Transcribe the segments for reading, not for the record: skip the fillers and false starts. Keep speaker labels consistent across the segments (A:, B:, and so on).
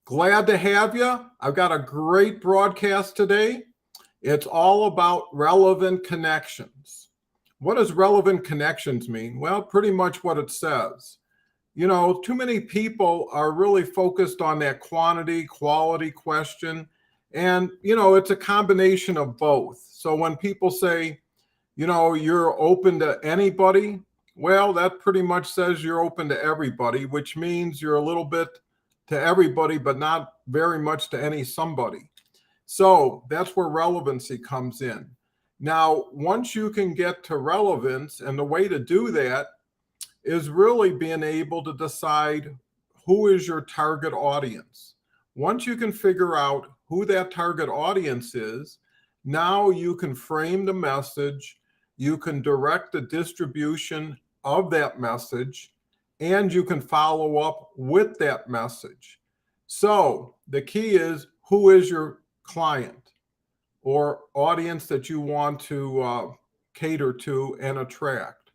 A: Glad to have you. I've got a great broadcast today. It's all about relevant connections. What does relevant connections mean? Well, pretty much what it says. Too many people are really focused on that quantity, quality question. And, it's a combination of both. So when people say, you're open to anybody, well, that pretty much says you're open to everybody, which means you're a little bit to everybody, but not very much to any somebody. So that's where relevancy comes in. Now, once you can get to relevance, and the way to do that is really being able to decide who is your target audience. Once you can figure out who that target audience is, now you can frame the message, you can direct the distribution of that message, and you can follow up with that message. So the key is, who is your client or audience that you want to cater to and attract?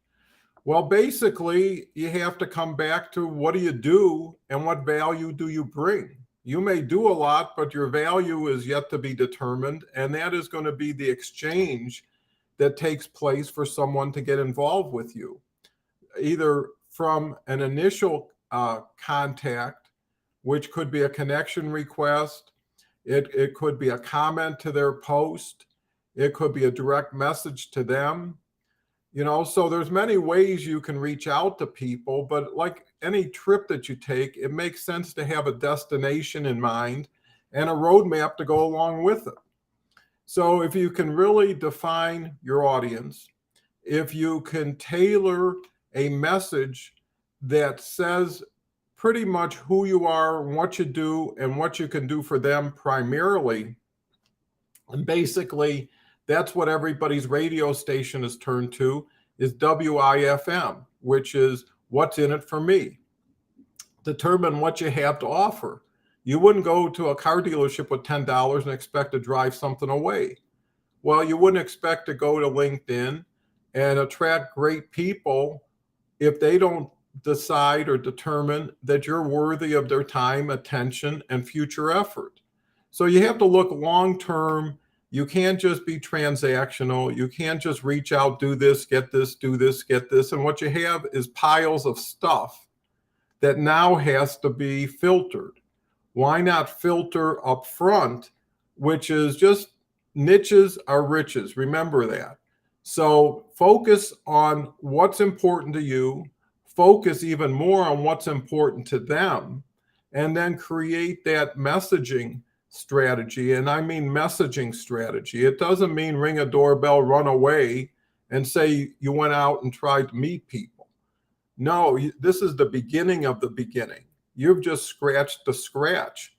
A: Well, basically, you have to come back to what do you do and what value do you bring? You may do a lot, but your value is yet to be determined, and that is going to be the exchange that takes place for someone to get involved with you, either from an initial contact, which could be a connection request, it could be a comment to their post, it could be a direct message to them. So there's many ways you can reach out to people, but like any trip that you take, it makes sense to have a destination in mind and a roadmap to go along with it. So if you can really define your audience, if you can tailor a message that says pretty much who you are, what you do, and what you can do for them primarily, and basically that's what everybody's radio station is turned to, is WIFM, which is what's in it for me. Determine what you have to offer. You wouldn't go to a car dealership with $10 and expect to drive something away. Well, you wouldn't expect to go to LinkedIn and attract great people if they don't decide or determine that you're worthy of their time, attention, and future effort. So you have to look long term. You can't just be transactional. You can't just reach out, do this, get this, do this, get this. And what you have is piles of stuff that now has to be filtered. Why not filter up front, which is just niches are riches. Remember that. So focus on what's important to you, focus even more on what's important to them, and then create that messaging strategy. And I mean messaging strategy. It doesn't mean ring a doorbell, run away, and say you went out and tried to meet people. No, this is the beginning of the beginning. You've just scratched the scratch.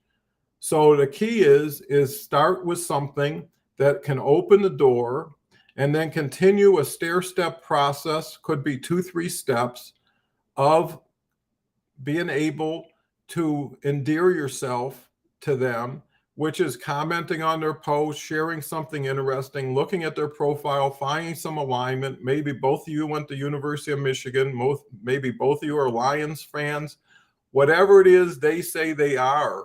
A: So the key is start with something that can open the door and then continue a stair-step process, could be 2-3 steps of being able to endear yourself to them, which is commenting on their post, sharing something interesting, looking at their profile, finding some alignment. Maybe both of you went to University of Michigan, maybe both of you are Lions fans. Whatever it is they say they are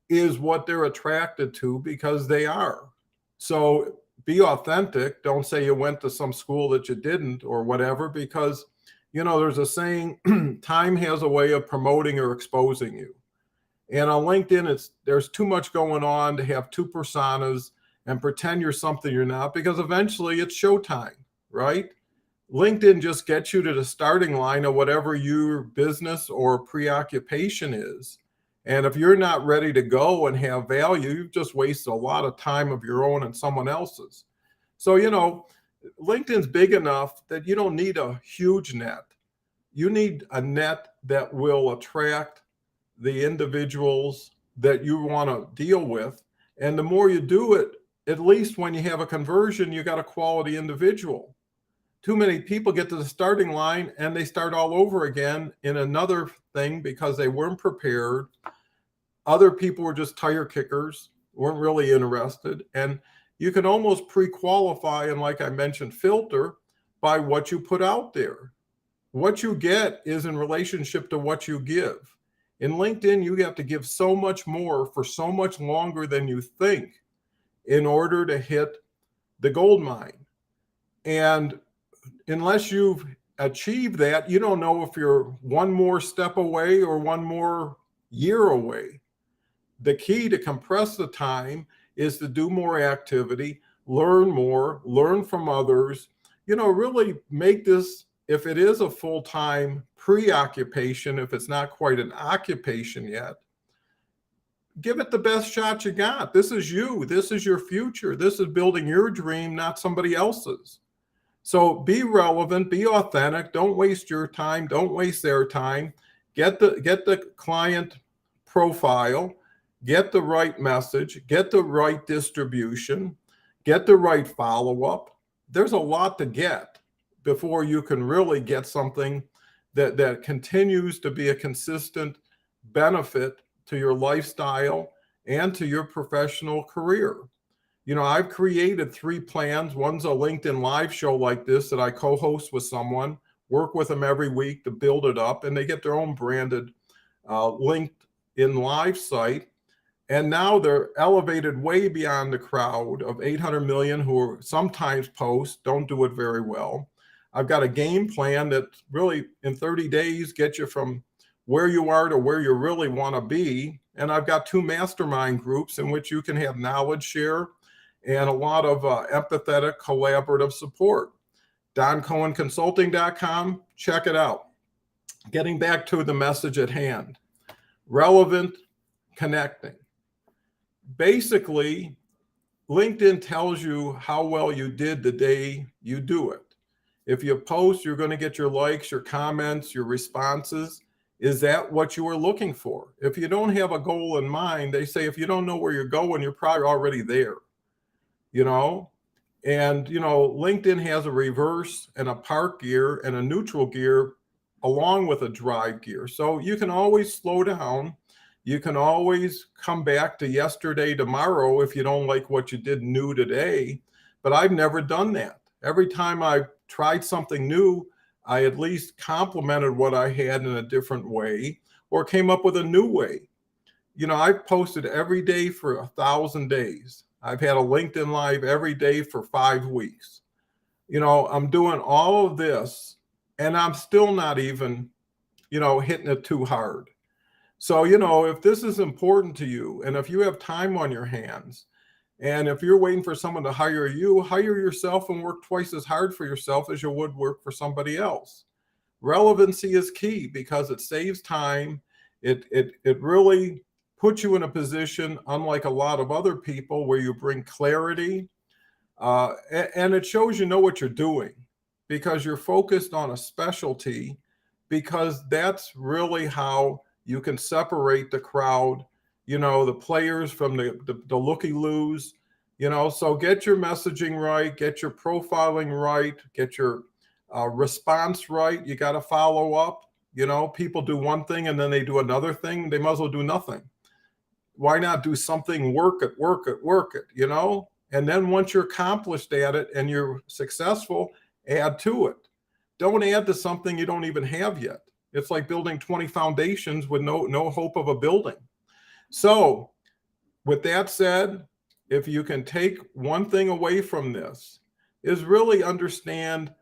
A: is what they're attracted to, because they are. So be authentic. Don't say you went to some school that you didn't or whatever, because there's a saying, time has a way of promoting or exposing you. And on LinkedIn, there's too much going on to have two personas and pretend you're something you're not, because eventually it's showtime, right? LinkedIn just gets you to the starting line of whatever your business or preoccupation is. And if you're not ready to go and have value, you've just wasted a lot of time of your own and someone else's. So, LinkedIn's big enough that you don't need a huge net. You need a net that will attract the individuals that you want to deal with. And the more you do it, at least when you have a conversion, you got a quality individual. Too many people get to the starting line and they start all over again in another thing because they weren't prepared. Other people were just tire kickers, weren't really interested. And you can almost pre-qualify and, like I mentioned, filter by what you put out there. What you get is in relationship to what you give. In LinkedIn, you have to give so much more for so much longer than you think in order to hit the gold mine. And unless you've achieved that, you don't know if you're one more step away or one more year away. The key to compress the time is to do more activity, learn more, learn from others, really make this, if it is a full-time preoccupation, if it's not quite an occupation yet, give it the best shot you got. This is you. This is your future. This is building your dream, not somebody else's. So be relevant, be authentic. Don't waste your time. Don't waste their time. Get the client profile, get the right message, get the right distribution, get the right follow-up. There's a lot to get before you can really get something that continues to be a consistent benefit to your lifestyle and to your professional career. I've created 3 plans. One's a LinkedIn live show like this that I co-host with someone, work with them every week to build it up, and they get their own branded LinkedIn live site. And now they're elevated way beyond the crowd of 800 million who sometimes post, don't do it very well. I've got a game plan that really in 30 days gets you from where you are to where you really want to be. And I've got 2 mastermind groups in which you can have knowledge share and a lot of empathetic collaborative support. DonCohenConsulting.com, check it out. Getting back to the message at hand, relevant connecting. Basically, LinkedIn tells you how well you did the day you do it. If you post, you're going to get your likes, your comments, your responses. Is that what you were looking for? If you don't have a goal in mind, they say if you don't know where you're going, you're probably already there. And LinkedIn has a reverse and a park gear and a neutral gear along with a drive gear. So you can always slow down. You can always come back to yesterday, tomorrow, if you don't like what you did new today. But I've never done that. Every time I tried something new, I at least complemented what I had in a different way or came up with a new way. I've posted every day for 1,000 days. I've had a LinkedIn Live every day for 5 weeks. I'm doing all of this and I'm still not even, hitting it too hard. So, if this is important to you and if you have time on your hands and if you're waiting for someone to hire you, hire yourself and work twice as hard for yourself as you would work for somebody else. Relevancy is key because it saves time. It really puts you in a position, unlike a lot of other people, where you bring clarity and it shows you know what you're doing because you're focused on a specialty, because that's really how you can separate the crowd, the players from the looky-loos, so get your messaging right, get your profiling right, get your response right. You got to follow up. People do one thing and then they do another thing. They might as well do nothing. Why not do something, work it, and then once you're accomplished at it and you're successful, add to it. Don't add to something you don't even have yet. It's like building 20 foundations with no hope of a building. So with that said, if you can take one thing away from this, is really understand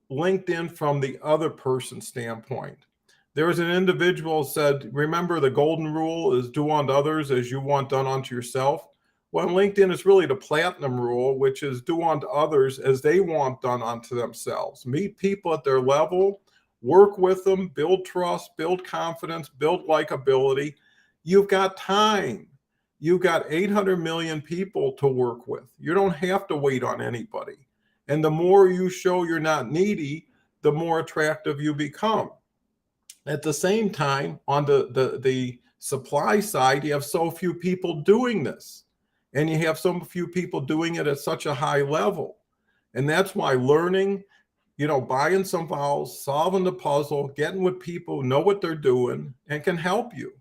A: LinkedIn from the other person's standpoint. There was an individual said, remember the golden rule is do unto others as you want done unto yourself. Well, LinkedIn is really the platinum rule, which is do unto others as they want done unto themselves. Meet people at their level, work with them, build trust, build confidence, build likability. You've got time. You've got 800 million people to work with. You don't have to wait on anybody. And the more you show you're not needy, the more attractive you become. At the same time, on the supply side, you have so few people doing this. And you have so few people doing it at such a high level. And that's why learning, buying some vowels, solving the puzzle, getting with people who know what they're doing and can help you.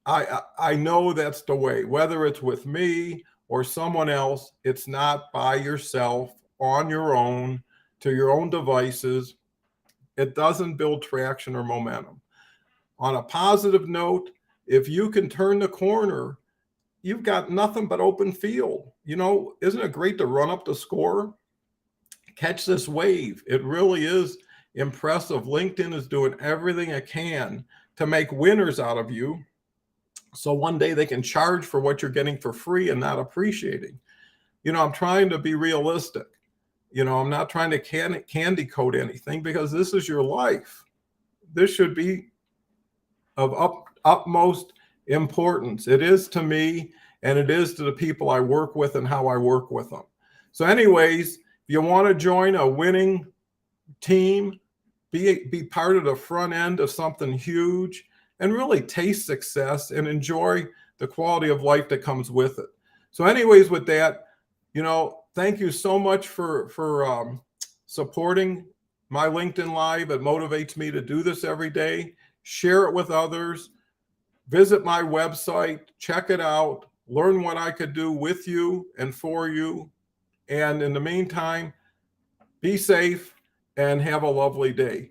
A: I know that's the way, whether it's with me or someone else, it's not by yourself, on your own, to your own devices. It doesn't build traction or momentum. on a positive note, if you can turn the corner, you've got nothing but open field. You know, isn't it great to run up the score? Catch this wave. It really is impressive. LinkedIn is doing everything it can to make winners out of you. So one day they can charge for what you're getting for free and not appreciating. You know, I'm trying to be realistic. You know, I'm not trying to candy coat anything, because this is your life. This should be of utmost importance. It is to me, and it is to the people I work with and how I work with them. So anyways, if you want to join a winning team, be part of the front end of something huge, and really taste success and enjoy the quality of life that comes with it. So anyways, with that, you know, thank you so much for supporting my LinkedIn Live. It motivates me to do this every day. Share it with others. Visit my website, check it out, learn what I could do with you and for you. And in the meantime, be safe and have a lovely day.